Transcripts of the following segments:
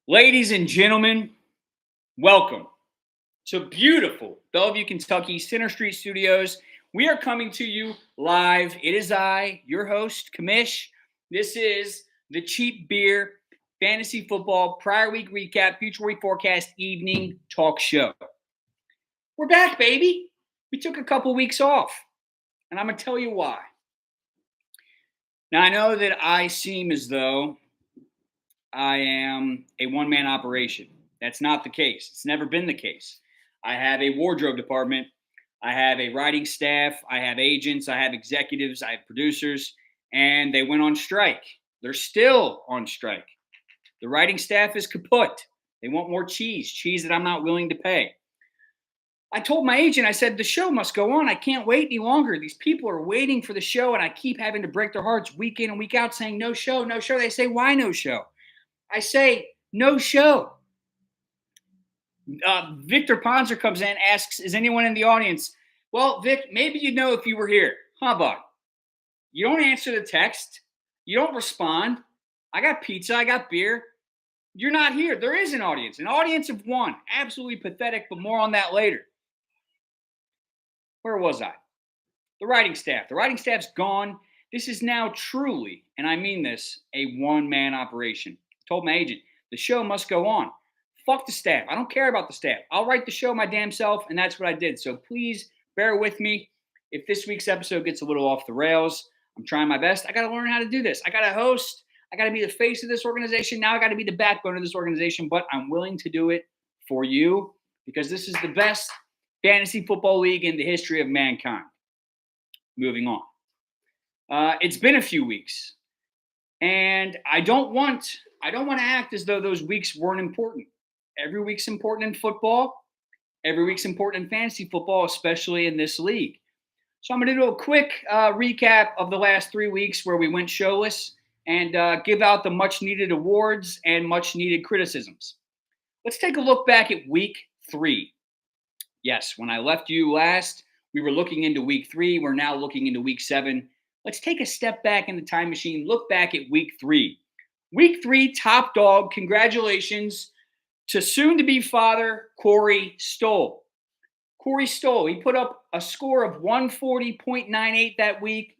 Ladies and gentlemen, welcome to beautiful Bellevue, Kentucky, Center Street Studios. We are coming to you live. It is I, your host, Kamish. This is the Cheap Beer Fantasy Football Prior Week Recap, Future Week Forecast Evening Talk Show. We're back, baby. We took a couple weeks off, and I'm going to tell you why. Now, I know that I seem as though I am a one-man operation. That's not the case. It's never been the case. I have a wardrobe department. I have a writing staff. I have agents. I have executives. I have producers. And they went on strike. They're still on strike. The writing staff is kaput. They want more cheese that I'm not willing to pay. I told my agent, I said, the show must go on. I can't wait any longer. These people are waiting for the show, and I keep having to break their hearts week in and week out saying, no show, no show. They say, why no show? I say, no show. Victor Ponzer comes in, asks, is anyone in the audience? Well, Vic, maybe you'd know if you were here. Huh, bud? You don't answer the text. You don't respond. I got pizza. I got beer. You're not here. There is an audience of one. Absolutely pathetic, but more on that later. Where was I? The writing staff. The writing staff's gone. This is now truly, and I mean this, a one-man operation. I told my agent, the show must go on. Fuck the staff. I don't care about the staff. I'll write the show my damn self, and that's what I did. So please bear with me if this week's episode gets a little off the rails. I'm trying my best. I got to learn how to do this. I got to host. I got to be the face of this organization. Now I got to be the backbone of this organization, but I'm willing to do it for you because this is the best fantasy football league in the history of mankind. Moving on. It's been a few weeks, and I don't want to act as though those weeks weren't important. Every week's important in football. Every week's important in fantasy football, especially in this league. So I'm going to do a quick recap of the last 3 weeks where we went showless and give out the much-needed awards and much-needed criticisms. Let's take a look back at week 3. Yes, when I left you last, we were looking into week 3. We're now looking into week 7. Let's take a step back in the time machine. Look back at week 3. Week 3, top dog. Congratulations to soon-to-be father, Corey Stoll. Corey Stoll, he put up a score of 140.98 that week,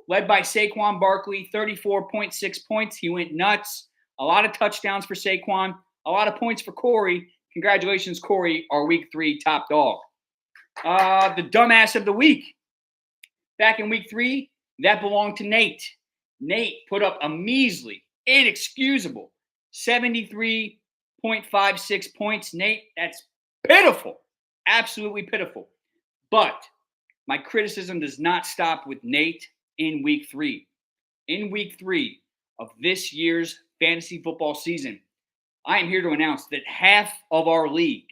led by Saquon Barkley, 34.6 points. He went nuts. A lot of touchdowns for Saquon, a lot of points for Corey. Congratulations, Corey, our week 3 top dog. The dumbass of the week. Back in week 3, that belonged to Nate. Nate put up a measly, inexcusable 73.56 points. Nate, that's pitiful. Absolutely pitiful. But my criticism does not stop with Nate in week 3. In week 3 of this year's fantasy football season, I am here to announce that half of our league,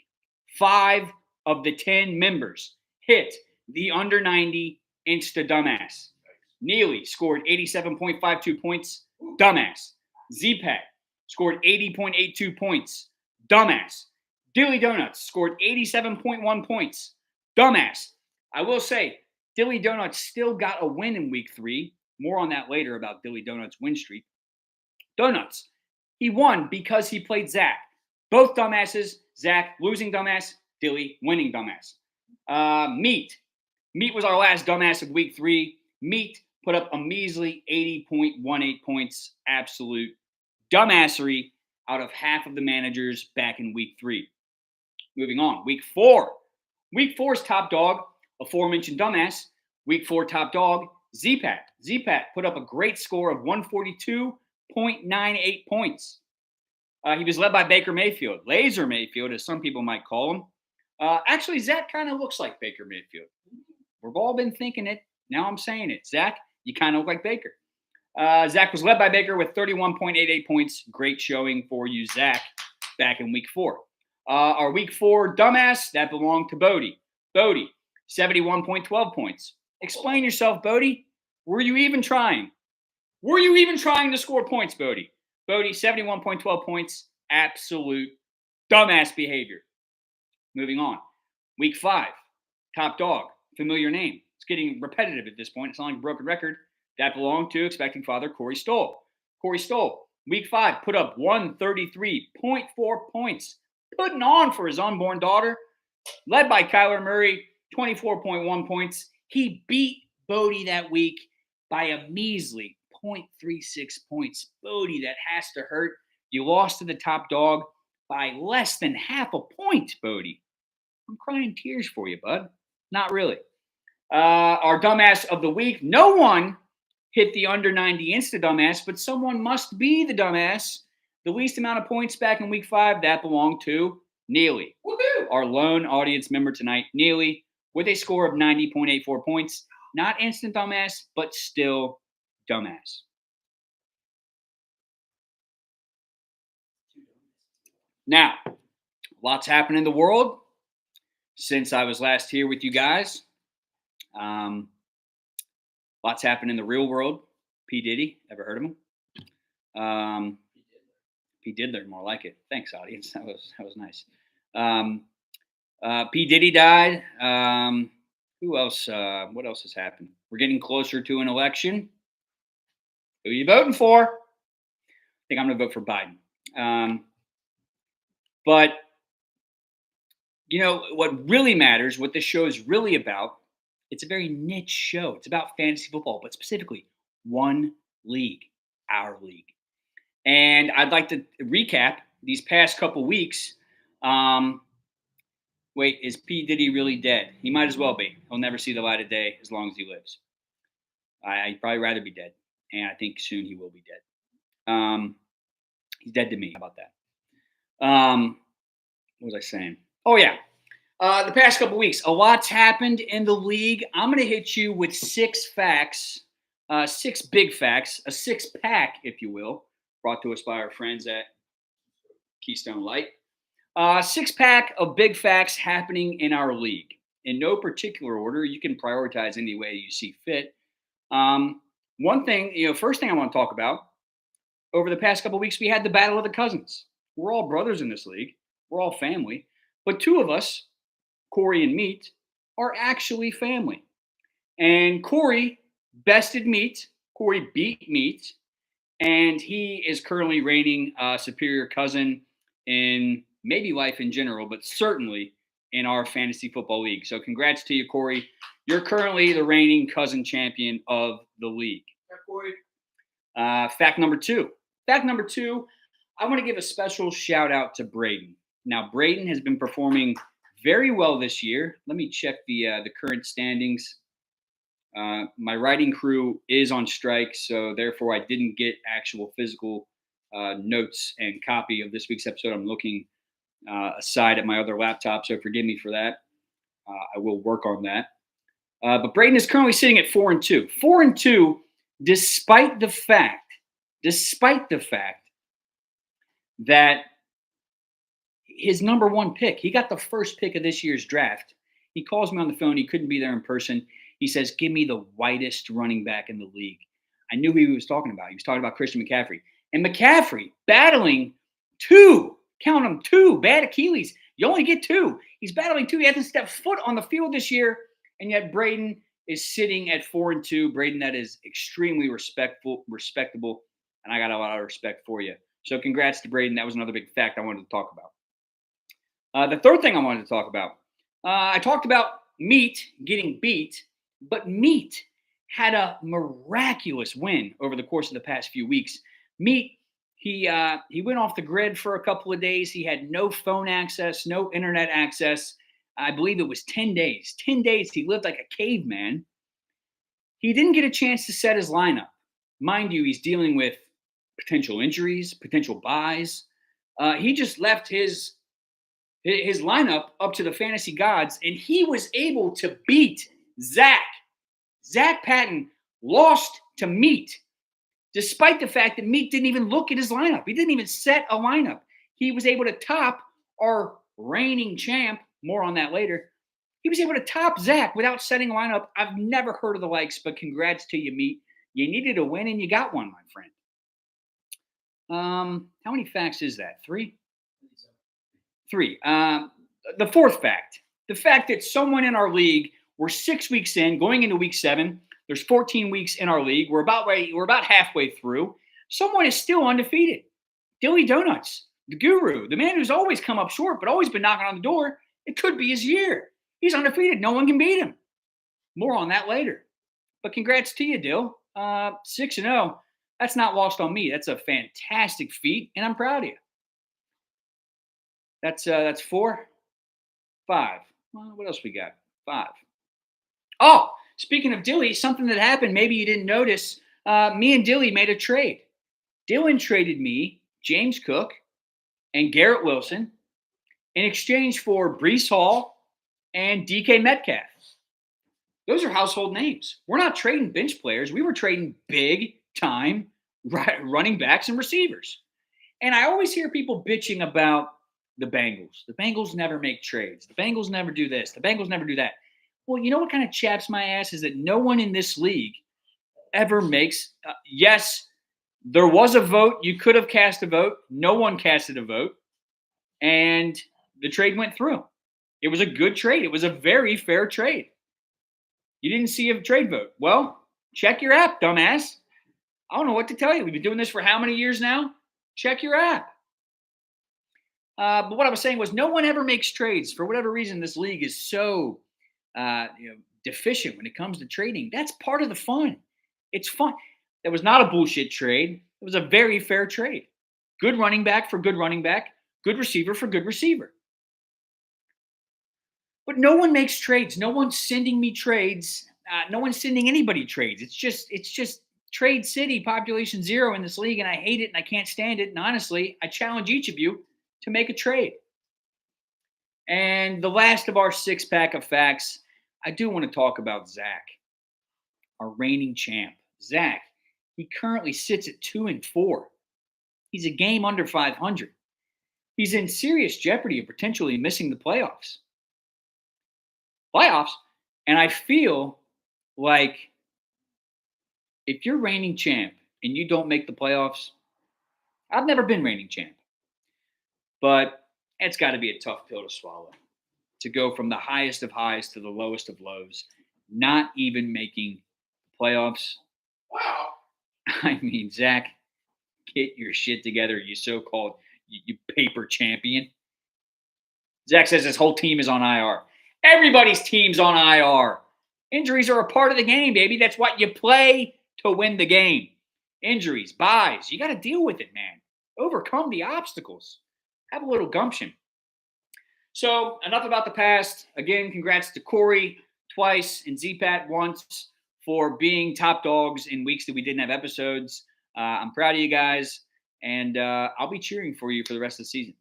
5 of the 10 members, hit the under 90 Insta Dumbass. Neely scored 87.52 points. Dumbass. Z-Pack scored 80.82 points. Dumbass. Dilly Donuts scored 87.1 points. Dumbass. I will say, Dilly Donuts still got a win in week 3. More on that later about Dilly Donuts' win streak. Donuts. He won because he played Zach. Both dumbasses. Zach losing dumbass. Dilly winning dumbass. Meat. Meat was our last dumbass of week 3. Meat put up a measly 80.18 points. Absolute dumbassery out of half of the managers back in week 3. Moving on. Week 4. Week 4's top dog, aforementioned dumbass. Week 4 top dog, Z-Pack. Z-Pack put up a great score of 142.98 points. He was led by Baker Mayfield. Laser Mayfield, as some people might call him. Actually, Zach kind of looks like Baker Mayfield. We've all been thinking it. Now I'm saying it. Zach, you kind of look like Baker. Zach was led by Baker with 31.88 points. Great showing for you, Zach, back in week 4. Our week 4 dumbass, that belonged to Bodie. Bodie, 71.12 points. Explain yourself, Bodie. Were you even trying? Were you even trying to score points, Bodie? Bodie, 71.12 points. Absolute dumbass behavior. Moving on. Week 5, top dog, familiar name. It's getting repetitive at this point. It's not like a broken record. That belonged to expecting father Corey Stoll. Corey Stoll, Week 5, put up 133.4 points, putting on for his unborn daughter, led by Kyler Murray, 24.1 points. He beat Bodie that week by a measly 0.36 points. Bodie, that has to hurt. You lost to the top dog by less than half a point, Bodie. I'm crying tears for you, bud. Not really. Our dumbass of the week. No one hit the under 90 Insta dumbass, but someone must be the dumbass. The least amount of points back in week 5, that belonged to Neely. Woo-hoo! Our lone audience member tonight, Neely, with a score of 90.84 points. Not instant dumbass, but still dumbass. Now, lots happened in the world since I was last here with you guys. Lots happened in the real world. P. Diddy, ever heard of him? P. Diddler, more like it. Thanks, audience. That was nice. P. Diddy died. Who else? What else has happened? We're getting closer to an election. Who are you voting for? I think I'm going to vote for Biden. But you know what really matters, what this show is really about, it's a very niche show. It's about fantasy football, but specifically one league, our league. And I'd like to recap these past couple weeks. Wait, is P. Diddy really dead? He might as well be. He'll never see the light of day as long as he lives. I'd probably rather be dead. And I think soon he will be dead. He's dead to me. How about that? What was I saying? Oh, yeah. The past couple weeks, a lot's happened in the league. I'm going to hit you with 6 facts, 6 big facts, a 6-pack, if you will, brought to us by our friends at Keystone Light. 6-pack of big facts happening in our league. In no particular order. You can prioritize any way you see fit. One thing, first thing I want to talk about, over the past couple weeks, we had the Battle of the Cousins. We're all brothers in this league. We're all family. But 2 of us, Corey and Meat, are actually family. And Corey bested Meat. Corey beat Meat. And he is currently reigning superior cousin in maybe life in general, but certainly in our fantasy football league. So congrats to you, Corey. You're currently the reigning cousin champion of the league. Yeah, Corey. Fact number 2. Fact number 2, I want to give a special shout out to Braden. Now, Braden has been performing very well this year. Let me check the current standings. My writing crew is on strike, so therefore I didn't get actual physical notes and copy of this week's episode. I'm looking aside at my other laptop, so forgive me for that. I will work on that. But Braden is currently sitting at 4-2. 4-2, despite the fact that his number 1 pick, he got the first pick of this year's draft. He calls me on the phone. He couldn't be there in person. He says, give me the whitest running back in the league. I knew who he was talking about. He was talking about Christian McCaffrey. And McCaffrey battling 2, count them, 2 bad Achilles. You only get 2. He's battling 2. He hasn't stepped foot on the field this year. And yet Braden is sitting at 4-2. Braden, that is extremely respectable. And I got a lot of respect for you. So congrats to Braden. That was another big fact I wanted to talk about. The third thing I wanted to talk about, I talked about Meat getting beat, but Meat had a miraculous win over the course of the past few weeks. Meat, he went off the grid for a couple of days. He had no phone access, no internet access. I believe it was 10 days. 10 days he lived like a caveman. He didn't get a chance to set his lineup. Mind you, he's dealing with potential injuries, potential buys. He just left his lineup up to the fantasy gods, and he was able to beat Zach. Zach Patton lost to Meat, despite the fact that Meat didn't even look at his lineup. He didn't even set a lineup. He was able to top our reigning champ. More on that later. He was able to top Zach without setting a lineup. I've never heard of the likes, but congrats to you, Meat. You needed a win, and you got one, my friend. How many facts is that? 3? 3. The fourth fact, the fact that someone in our league, we're 6 weeks in, going into week 7. There's 14 weeks in our league. We're about halfway through. Someone is still undefeated. Dilly Donuts, the guru, the man who's always come up short but always been knocking on the door. It could be his year. He's undefeated. No one can beat him. More on that later. But congrats to you, Dill. 6-0. That's not lost on me. That's a fantastic feat, and I'm proud of you. That's 4, 5. Well, what else we got? 5. Oh, speaking of Dilly, something that happened, maybe you didn't notice. Me and Dilly made a trade. Dylan traded me James Cook and Garrett Wilson in exchange for Breece Hall and DK Metcalf. Those are household names. We're not trading bench players. We were trading big time running backs and receivers. And I always hear people bitching about the Bengals. The Bengals never make trades. The Bengals never do this. The Bengals never do that. Well, you know what kind of chaps my ass is that no one in this league ever makes. Yes, there was a vote. You could have cast a vote. No one casted a vote. And the trade went through. It was a good trade. It was a very fair trade. You didn't see a trade vote. Well, check your app, dumbass. I don't know what to tell you. We've been doing this for how many years now? Check your app. But what I was saying was no one ever makes trades. For whatever reason, this league is so deficient when it comes to trading. That's part of the fun. It's fun. That was not a bullshit trade. It was a very fair trade. Good running back for good running back. Good receiver for good receiver. But no one makes trades. No one's sending me trades. No one's sending anybody trades. It's just trade city, population 0 in this league, and I hate it and I can't stand it. And honestly, I challenge each of you to make a trade. And the last of our 6-pack of facts, I do want to talk about Zach, our reigning champ. Zach, he currently sits at 2-4. He's a game under 500. He's in serious jeopardy of potentially missing the playoffs. And I feel like if you're reigning champ and you don't make the playoffs, I've never been reigning champ, but it's got to be a tough pill to swallow to go from the highest of highs to the lowest of lows, not even making the playoffs. Wow. I mean, Zach, get your shit together, you so-called you paper champion. Zach says his whole team is on IR. Everybody's team's on IR. Injuries are a part of the game, baby. That's what you play to win the game. Injuries, buys. You got to deal with it, man. Overcome the obstacles. Have a little gumption. So, enough about the past. Again, congrats to Corey twice and Z-Pat once for being top dogs in weeks that we didn't have episodes. I'm proud of you guys, and I'll be cheering for you for the rest of the season.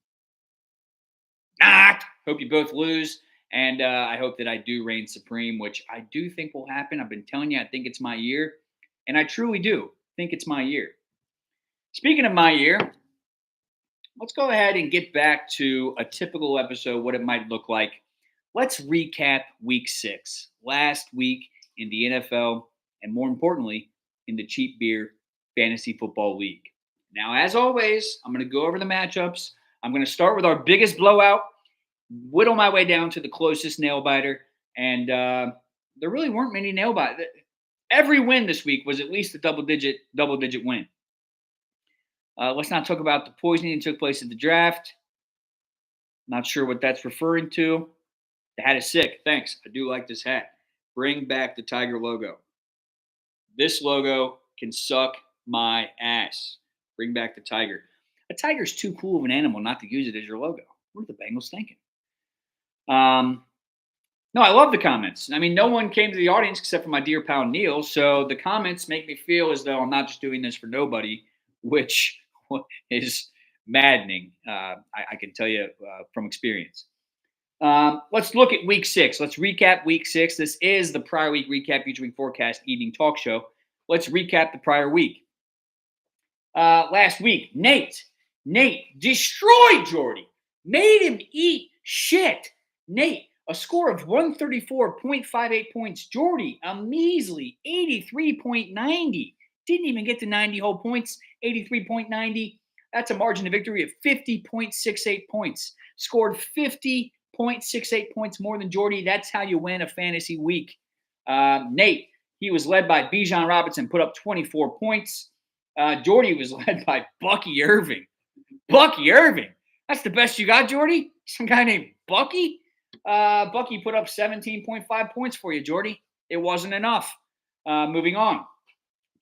Hope you both lose. And I hope that I do reign supreme, which I do think will happen. I've been telling you, I think it's my year. And I truly do think it's my year. Speaking of my year, let's go ahead and get back to a typical episode, what it might look like. Let's recap week 6, last week in the NFL, and more importantly, in the Cheap Beer Fantasy Football League. Now, as always, I'm going to go over the matchups. I'm going to start with our biggest blowout, whittle my way down to the closest nail biter, and there really weren't many nail biters. Every win this week was at least a double-digit win. Let's not talk about the poisoning that took place at the draft. Not sure what that's referring to. The hat is sick. Thanks. I do like this hat. Bring back the Tiger logo. This logo can suck my ass. Bring back the Tiger. A tiger's too cool of an animal not to use it as your logo. What are the Bengals thinking? No, I love the comments. I mean, no one came to the audience except for my dear pal Neil. So the comments make me feel as though I'm not just doing this for nobody, which is maddening. I can tell you from experience. Let's look at week 6. Let's recap week 6. This is the prior week recap featuring Forecast Evening Talk Show. Let's recap the prior week. Last week, Nate destroyed Jordy. Made him eat shit. Nate, a score of 134.58 points. Jordy, a measly 83.90. Didn't even get to 90 whole points. 83.90. That's a margin of victory of 50.68 points. Scored 50.68 points more than Jordy. That's how you win a fantasy week. Nate, he was led by Bijan Robinson, put up 24 points. Jordy was led by Bucky Irving. Bucky Irving. That's the best you got, Jordy? Some guy named Bucky? Bucky put up 17.5 points for you, Jordy. It wasn't enough. Moving on.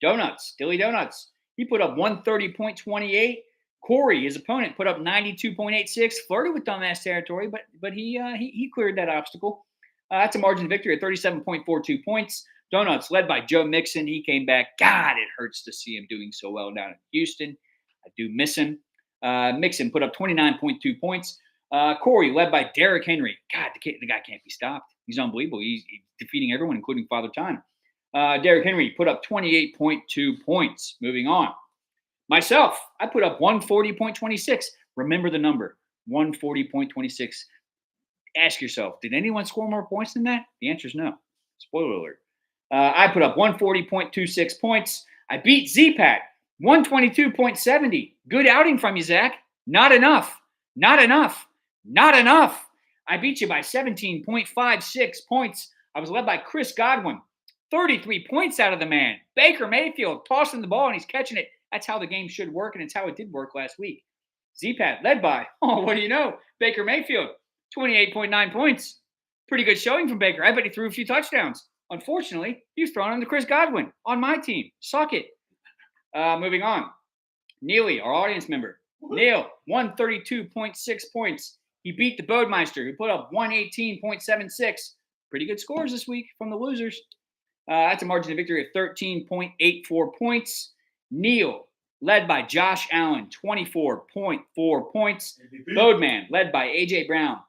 Donuts. Dilly Donuts. He put up 130.28. Corey, his opponent, put up 92.86. Flirted with dumbass territory, but he cleared that obstacle. That's a margin of victory of 37.42 points. Donuts, led by Joe Mixon. He came back. God, it hurts to see him doing so well down in Houston. I do miss him. Mixon put up 29.2 points. Corey, led by Derrick Henry. God, the guy can't be stopped. He's unbelievable. He's defeating everyone, including Father Time. Derrick Henry put up 28.2 points. Moving on. Myself, I put up 140.26. Remember the number, 140.26. Ask yourself, did anyone score more points than that? The answer is no. Spoiler alert. I put up 140.26 points. I beat Z-Pat, 122.70. Good outing from you, Zach. Not enough. Not enough. Not enough. I beat you by 17.56 points. I was led by Chris Godwin. 33 points out of the man. Baker Mayfield tossing the ball and he's catching it. That's how the game should work, and it's how it did work last week. Z-Pat led by, what do you know? Baker Mayfield, 28.9 points. Pretty good showing from Baker. I bet he threw a few touchdowns. Unfortunately, he was throwing them to Chris Godwin on my team. Suck it. Moving on. Neely, our audience member. Neil, 132.6 points. He beat the Bodemeister, who put up 118.76. Pretty good scores this week from the losers. That's a margin of victory of 13.84 points. Neil, led by Josh Allen, 24.4 points. Bodeman, led by A.J. Brown,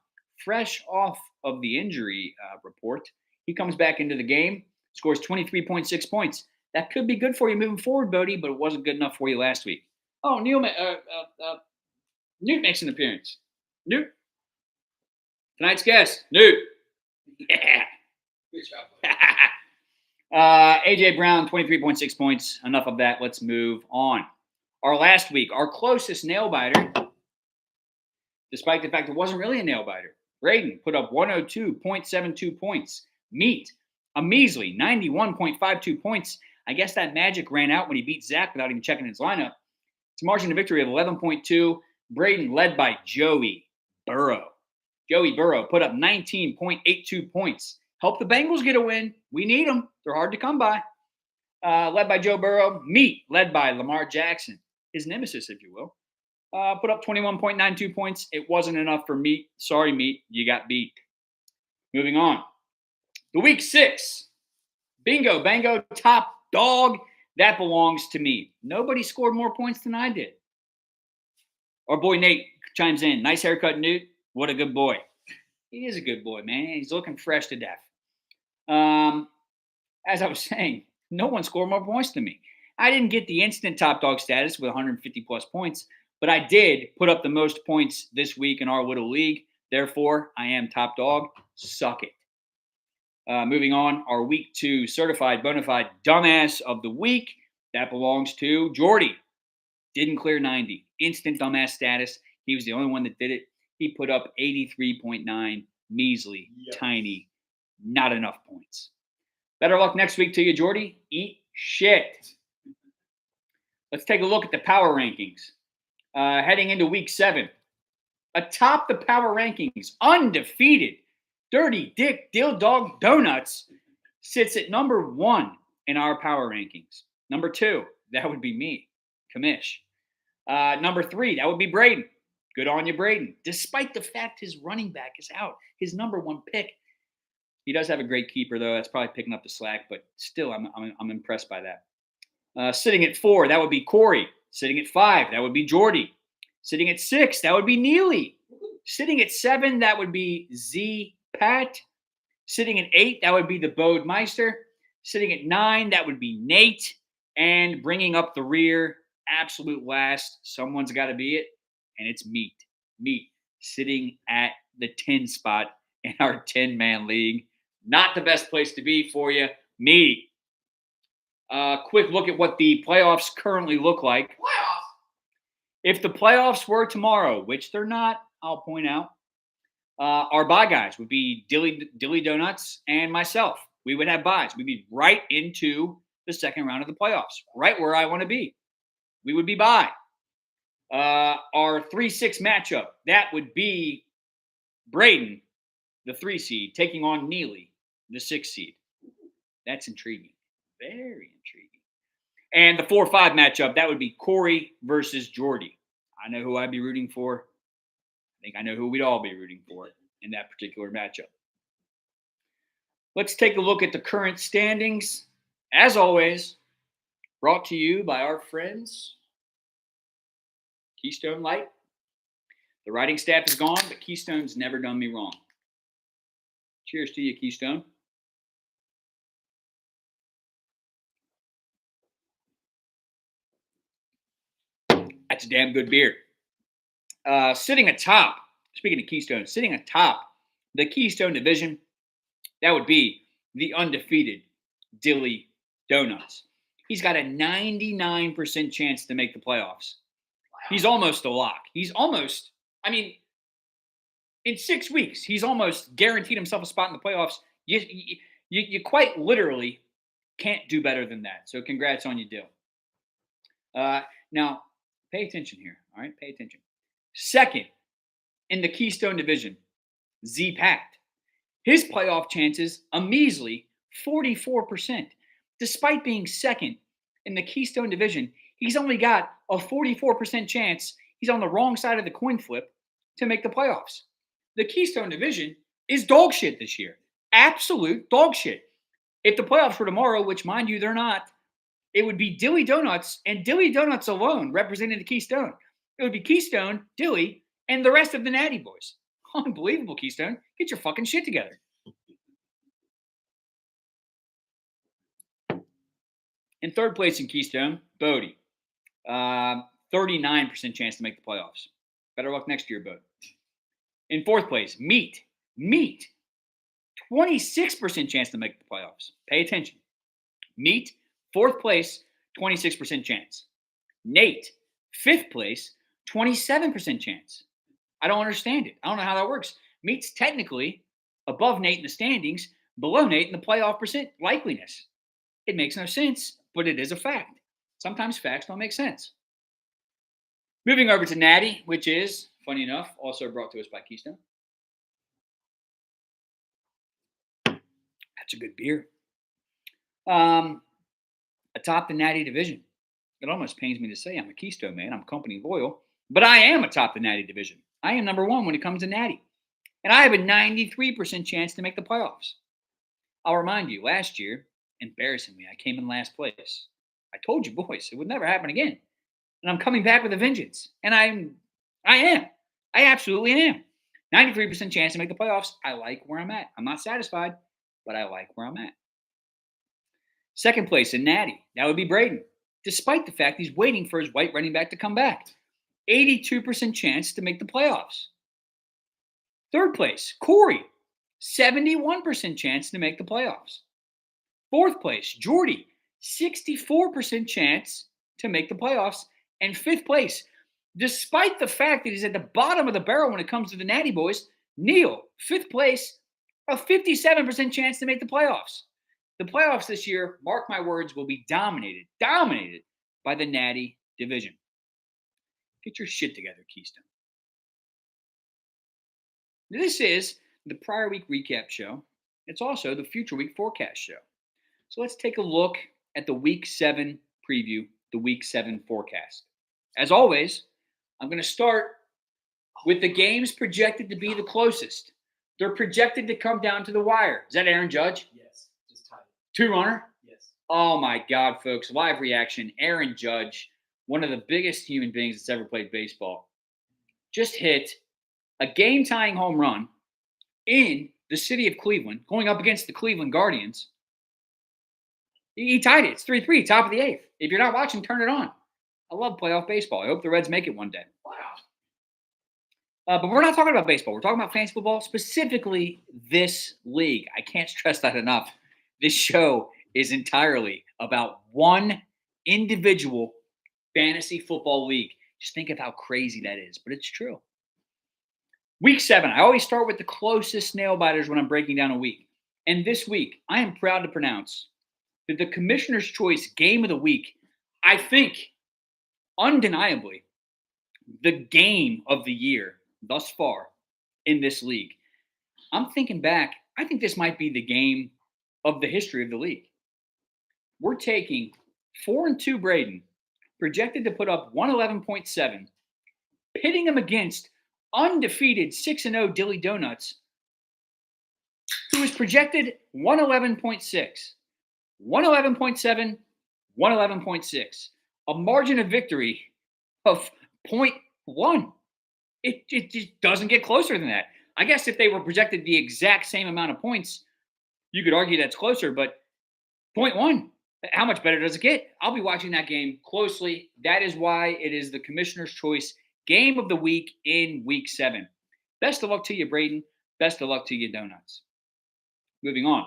fresh off of the injury report. He comes back into the game, scores 23.6 points. That could be good for you moving forward, Bodie, but it wasn't good enough for you last week. Oh, Newt makes an appearance. Newt. Tonight's guest, Newt. Yeah. Good job. AJ Brown, 23.6 points. Enough of that. Let's move on. Our last week, our closest nail biter, despite the fact it wasn't really a nail biter, Braden put up 102.72 points. Meat, a measly 91.52 points. I guess that magic ran out when he beat Zach without even checking his lineup. It's a margin of victory of 11.2. Braden led by Joey Burrow. Joey Burrow put up 19.82 points. Help the Bengals get a win. We need them. They're hard to come by. Led by Joe Burrow. Meat, led by Lamar Jackson, his nemesis, if you will. Put up 21.92 points. It wasn't enough for Meat. Sorry, Meat. You got beat. Moving on. The week 6. Bingo, bango, top dog. That belongs to me. Nobody scored more points than I did. Our boy Nate chimes in. Nice haircut, Newt. What a good boy. He is a good boy, man. He's looking fresh to death. As I was saying, no one scored more points than me. I didn't get the instant top dog status with 150 plus points, but I did put up the most points this week in our little league. Therefore, I am top dog. Suck it. Moving on, our week 2 certified bona fide dumbass of the week. That belongs to Jordy. Didn't clear 90. Instant dumbass status. He was the only one that did it. He put up 83.9. Measly, tiny, not enough points. Better luck next week to you, Jordy. Eat shit. Let's take a look at the power rankings. Heading into week 7. Atop the power rankings, undefeated, Dirty Dick Dill Dog Donuts sits at number 1 in our power rankings. Number 2, that would be me, Kamish. Number 3, that would be Braden. Good on you, Braden. Despite the fact his running back is out, his number 1 pick. He does have a great keeper, though. That's probably picking up the slack, but still, I'm impressed by that. Sitting at 4, that would be Corey. Sitting at 5, that would be Jordy. Sitting at 6, that would be Neely. Sitting at 7, that would be Z-Pat. Sitting at 8, that would be the Bodemeister. Sitting at 9, that would be Nate. And bringing up the rear, absolute last, someone's got to be it, and it's Meat. Meat sitting at the 10 spot in our 10-man league. Not the best place to be for you. Me. Quick look at what the playoffs currently look like. Playoffs? If the playoffs were tomorrow, which they're not, I'll point out, our bye guys would be Dilly Donuts and myself. We would have buys. We'd be right into the second round of the playoffs, right where I want to be. we would be bye. Our 3-6 matchup, that would be Braden, the 3 seed, taking on Neely, the 6 seed. That's intriguing. Very intriguing. And the 4-5 matchup, that would be Corey versus Jordy. I know who I'd be rooting for. I think I know who we'd all be rooting for in that particular matchup. Let's take a look at the current standings. As always, brought to you by our friends, Keystone Light. The writing staff is gone, but Keystone's never done me wrong. Cheers to you, Keystone. That's a damn good beer. Sitting atop, speaking of Keystone, sitting atop the Keystone division, that would be the undefeated Dilly Donuts. He's got a 99% chance to make the playoffs. He's almost a lock. He's almost, in 6 weeks, he's almost guaranteed himself a spot in the playoffs. You quite literally can't do better than that. So congrats on you, Dill. Now, pay attention here. All right, pay attention. Second in the Keystone division, Z-Pact. His playoff chances, a measly 44%. Despite being second in the Keystone division, he's only got a 44% chance. He's on the wrong side of the coin flip to make the playoffs. The Keystone division is dog shit this year. Absolute dog shit. If the playoffs were tomorrow, which mind you, they're not, it would be Dilly Donuts and Dilly Donuts alone representing the Keystone. It would be Keystone, Dilly, and the rest of the Natty Boys. Unbelievable, Keystone. Get your fucking shit together. In third place in Keystone, Bodie. 39% chance to make the playoffs. Better luck next year, Bodie. In fourth place, Meat. 26% chance to make the playoffs. Pay attention. Meat, fourth place, 26% chance. Nate, fifth place, 27% chance. I don't understand it. I don't know how that works. Meat's technically above Nate in the standings, below Nate in the playoff percent likeliness. It makes no sense, but it is a fact. Sometimes facts don't make sense. Moving over to Natty, which is, funny enough, also brought to us by Keystone. That's a good beer. Atop the Natty division. It almost pains me to say I'm a Keystone man. I'm company loyal. But I am atop the Natty division. I am number one when it comes to Natty. And I have a 93% chance to make the playoffs. I'll remind you, last year, embarrassingly, I came in last place. I told you, boys, it would never happen again. And I'm coming back with a vengeance. And I am. I absolutely am. 93% chance to make the playoffs. I like where I'm at. I'm not satisfied, but I like where I'm at. Second place in Natty, that would be Braden. Despite the fact he's waiting for his white running back to come back. 82% chance to make the playoffs. Third place, Corey. 71% chance to make the playoffs. Fourth place, Jordy. 64% chance to make the playoffs. And fifth place, despite the fact that he's at the bottom of the barrel when it comes to the Natty Boys, Neil, fifth place, a 57% chance to make the playoffs. The playoffs this year, mark my words, will be dominated by the Natty division. Get your shit together, Keystone. This is the prior week recap show. It's also the future week forecast show. So let's take a look at the week 7 preview, the week 7 forecast. As always, I'm going to start with the games projected to be the closest. They're projected to come down to the wire. Is that Aaron Judge? Yes, just tied. 2-runner? Yes. Oh my God, folks. Live reaction. Aaron Judge, one of the biggest human beings that's ever played baseball, just hit a game-tying home run in the city of Cleveland, going up against the Cleveland Guardians. He tied it. It's 3-3, top of the 8th. If you're not watching, turn it on. I love playoff baseball. I hope the Reds make it one day. Wow. But we're not talking about baseball. We're talking about fantasy football, specifically this league. I can't stress that enough. This show is entirely about one individual fantasy football league. Just think of how crazy that is, but it's true. Week 7, I always start with the closest nail biters when I'm breaking down a week. And this week, I am proud to pronounce that the Commissioner's Choice Game of the Week, I think, undeniably the game of the year thus far in this league. I'm thinking back, I think this might be the game of the history of the league. We're taking 4-2 Braden, projected to put up 111.7, pitting him against undefeated 6-0 Dilly Donuts, who is projected 111.6, 111.7, 111.6, a margin of victory of 0.1. It just doesn't get closer than that. I guess if they were projected the exact same amount of points, you could argue that's closer, but 0.1, how much better does it get? I'll be watching that game closely. That is why it is the commissioner's choice game of the week in week 7. Best of luck to you, Braden. Best of luck to you, Donuts. Moving on.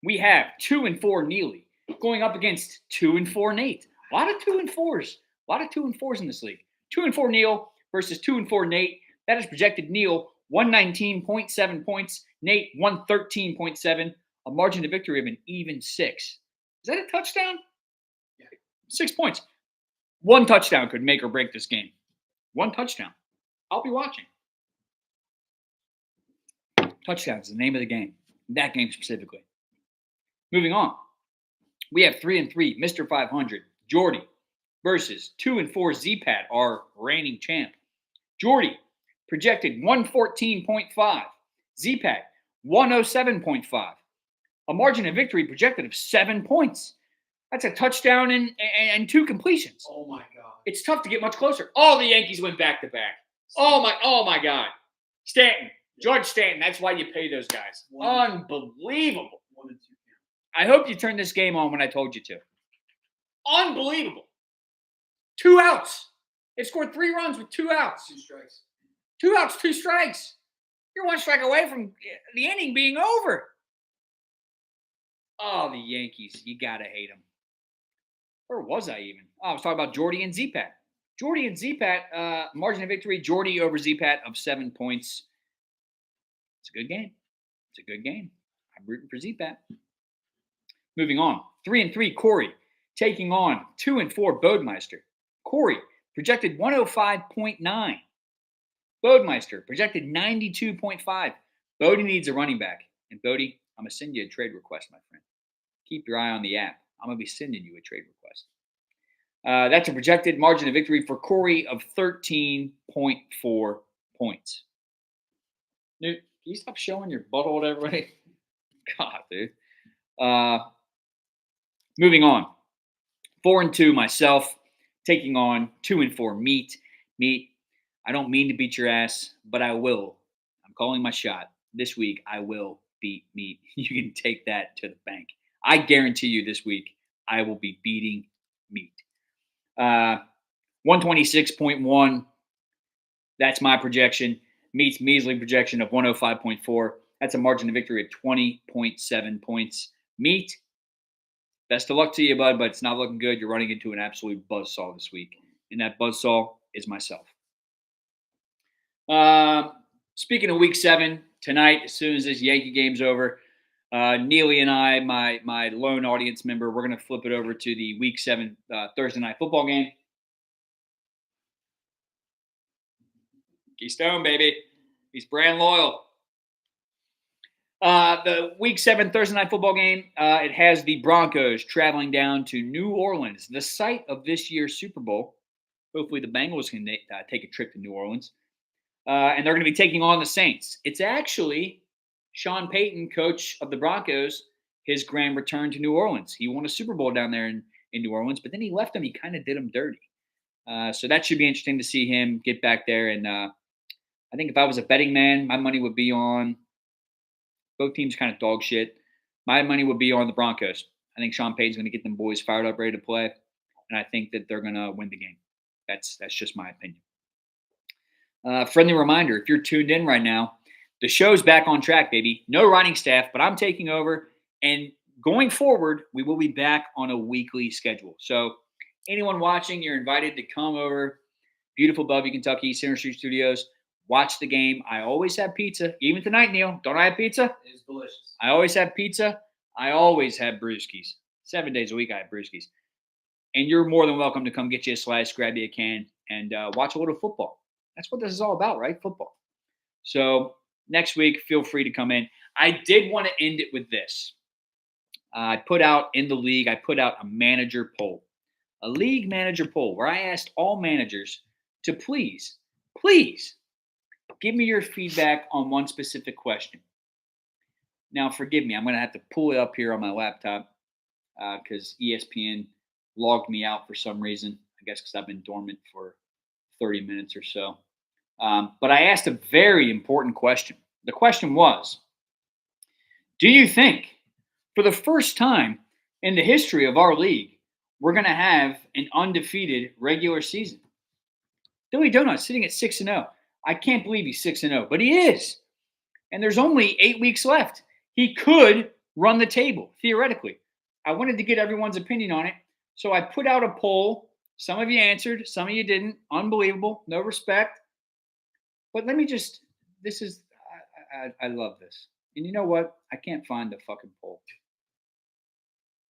We have 2-4 Neely going up against 2-4 Nate. A lot of 2-4s. A lot of 2-4s in this league. 2-4 Neil versus 2-4 Nate. That is projected Neil 119.7 points. Nate 113.7. A margin of victory of an even 6. Is that a touchdown? Yeah. 6 points. One touchdown could make or break this game. One touchdown. I'll be watching. Touchdown is the name of the game. That game specifically. Moving on. We have 3-3 Mr. 500 Jordy versus 2-4 Z-Pat, our reigning champ. Jordy projected 114.5. Z-Pat 107.5. A margin of victory projected of 7 points. That's a touchdown and 2 completions. Oh my God! It's tough to get much closer. Oh, the Yankees went back to back. Oh my God! Stanton, George Stanton. That's why you pay those guys. Unbelievable. 1-2. I hope you turned this game on when I told you to. Unbelievable. 2 outs. They scored 3 runs with 2 outs. 2 strikes. 2 outs, 2 strikes. You're 1 strike away from the inning being over. Oh, the Yankees. You got to hate them. Where was I even? Oh, I was talking about Jordy and Z-Pat. Jordy and Z-Pat, margin of victory, Jordy over Z-Pat of 7 points. It's a good game. It's a good game. I'm rooting for Z-Pat. Moving on. 3-3 Corey taking on 2-4 Bodemeister. Corey projected 105.9. Bodemeister projected 92.5. Bodie needs a running back. And Bodie, I'm going to send you a trade request, my friend. Keep your eye on the app. I'm going to be sending you a trade request. That's a projected margin of victory for Corey of 13.4 points. Dude, can you stop showing your butthole to everybody? God, dude. Moving on. 4-2 myself, taking on 2-4 Meat. Meat, I don't mean to beat your ass, but I will. I'm calling my shot. This week, I will beat Meat. You can take that to the bank. I guarantee you this week, I will be beating Meat. 126.1. That's my projection. Meat's measly projection of 105.4. That's a margin of victory of 20.7 points. Meat, best of luck to you, bud, but it's not looking good. You're running into an absolute buzzsaw this week. And that buzzsaw is myself. Speaking of week 7, tonight, as soon as this Yankee game's over, Neely and I, my lone audience member, we're going to flip it over to the week 7 Thursday night football game. Keystone, baby. He's brand loyal. The week 7 Thursday night football game, it has the Broncos traveling down to New Orleans, the site of this year's Super Bowl. Hopefully the Bengals can take a trip to New Orleans. And they're going to be taking on the Saints. It's actually Sean Payton, coach of the Broncos, his grand return to New Orleans. He won a Super Bowl down there in New Orleans, but then he left them. He kind of did them dirty. So that should be interesting to see him get back there. And I think if I was a betting man, my money would be on both teams kind of dog shit. My money would be on the Broncos. I think Sean Payton's going to get them boys fired up, ready to play. And I think that they're going to win the game. That's just my opinion. Friendly reminder, if you're tuned in right now, the show's back on track, baby. No writing staff, but I'm taking over. And going forward, we will be back on a weekly schedule. So anyone watching, you're invited to come over. Beautiful Bellevue, Kentucky, Center Street Studios. Watch the game. I always have pizza. Even tonight, Neil. Don't I have pizza? It's delicious. I always have pizza. I always have brewskis. 7 days a week I have brewskis. And you're more than welcome to come get you a slice, grab you a can, and watch a little football. That's what this is all about, right? Football. So next week, feel free to come in. I did want to end it with this. I put out in the league, I put out a manager poll, a league manager poll where I asked all managers to please give me your feedback on one specific question. Now, forgive me, I'm going to have to pull it up here on my laptop because ESPN logged me out for some reason. I guess because I've been dormant for 30 minutes or so. But I asked a very important question. The question was, do you think for the first time in the history of our league, we're going to have an undefeated regular season? Billy Donut's sitting at 6-0. I can't believe he's 6-0, but he is. And there's only 8 weeks left. He could run the table, theoretically. I wanted to get everyone's opinion on it. So I put out a poll. Some of you answered, some of you didn't. Unbelievable. No respect. But let me just, I love this. And you know what? I can't find the fucking poll.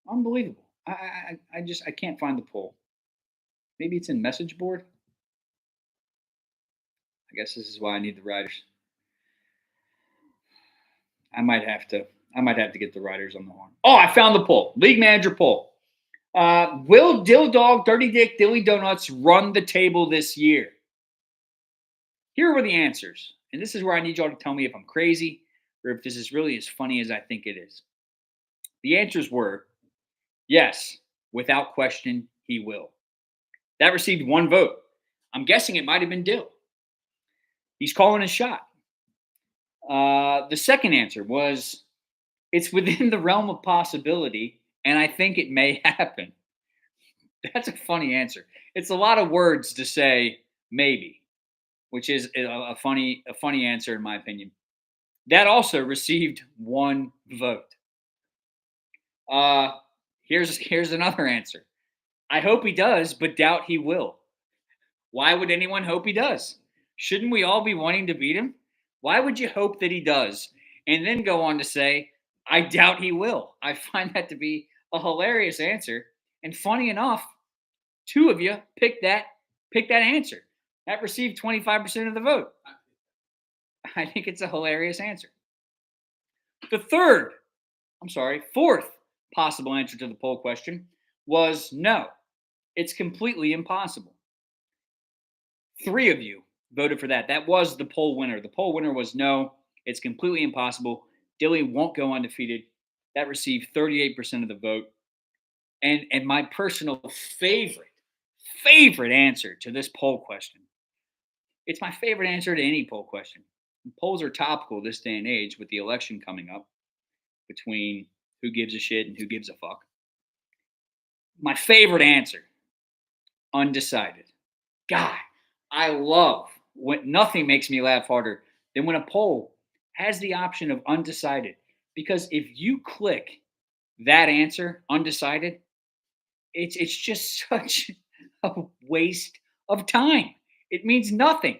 Unbelievable. I can't find the poll. Maybe it's in message board. I guess this is why I need the writers. I might have to get the writers on the horn. Oh, I found the poll. League manager poll. Will Dill Dog, Dirty Dick, Dilly Donuts run the table this year? Here were the answers. And this is where I need y'all to tell me if I'm crazy or if this is really as funny as I think it is. The answers were, yes, without question, he will. That received 1 vote. I'm guessing it might have been Dill. He's calling a shot. The second answer was, it's within the realm of possibility, and I think it may happen. That's a funny answer. It's a lot of words to say maybe, which is a funny answer in my opinion. That also received 1 vote. Here's another answer. I hope he does, but doubt he will. Why would anyone hope he does? Shouldn't we all be wanting to beat him? Why would you hope that he does? And then go on to say, I doubt he will. I find that to be a hilarious answer. And funny enough, 2 of you picked that answer. That received 25% of the vote. I think it's a hilarious answer. The fourth possible answer to the poll question was no. It's completely impossible. 3 of you voted for that. That was the poll winner. The poll winner was no. It's completely impossible. Dilly won't go undefeated. That received 38% of the vote. And my personal favorite answer to this poll question. It's my favorite answer to any poll question. Polls are topical this day and age with the election coming up between who gives a shit and who gives a fuck. My favorite answer, undecided. God, I love when nothing makes me laugh harder than when a poll has the option of undecided. Because if you click that answer, undecided, it's just such a waste of time. It means nothing.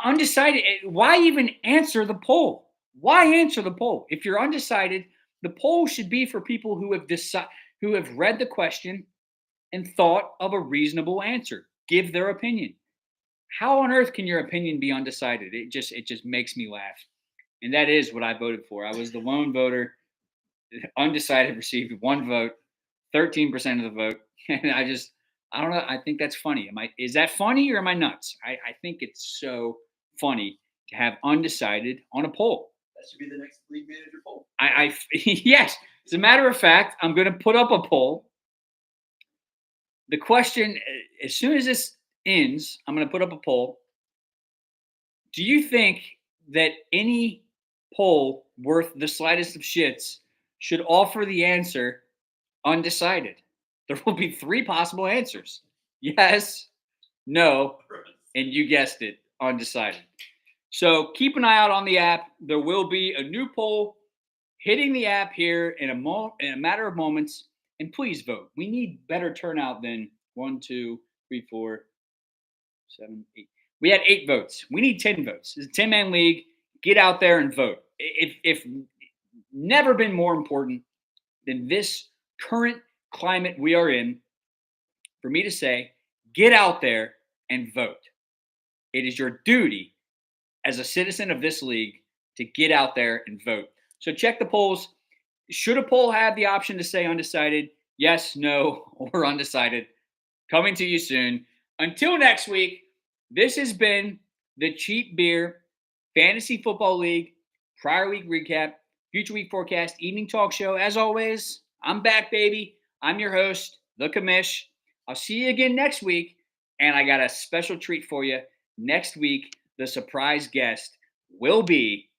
Undecided. Why even answer the poll? Why answer the poll? If you're undecided, the poll should be for people who have read the question and thought of a reasonable answer. Give their opinion. How on earth can your opinion be undecided? It just makes me laugh. And that is what I voted for. I was the lone voter. Undecided received 1 vote, 13% of the vote. And I don't know. I think that's funny. Is that funny or am I nuts? I think it's so funny to have undecided on a poll. That should be the next league manager poll. Yes. As a matter of fact, I'm going to put up a poll. The question, as soon as this ends, I'm going to put up a poll. Do you think that any poll worth the slightest of shits should offer the answer undecided? There will be 3 possible answers. Yes, no, and you guessed it, undecided. So keep an eye out on the app. There will be a new poll hitting the app here in a matter of moments. And please vote. We need better turnout than 1, 2, 3, 4, 7, 8. We had 8 votes. We need 10 votes. It's a 10-man league. Get out there and vote. If never been more important than this current climate we are in for me to say, get out there and vote. It is your duty as a citizen of this league to get out there and vote. So check the polls. Should a poll have the option to say undecided? Yes, no, or undecided? Coming to you soon. Until next week, this has been the Cheap Beer Fantasy Football League prior week recap, future week forecast, evening talk show. As always, I'm back, baby. I'm your host, the Commish. I'll see you again next week. And I got a special treat for you. Next week, the surprise guest will be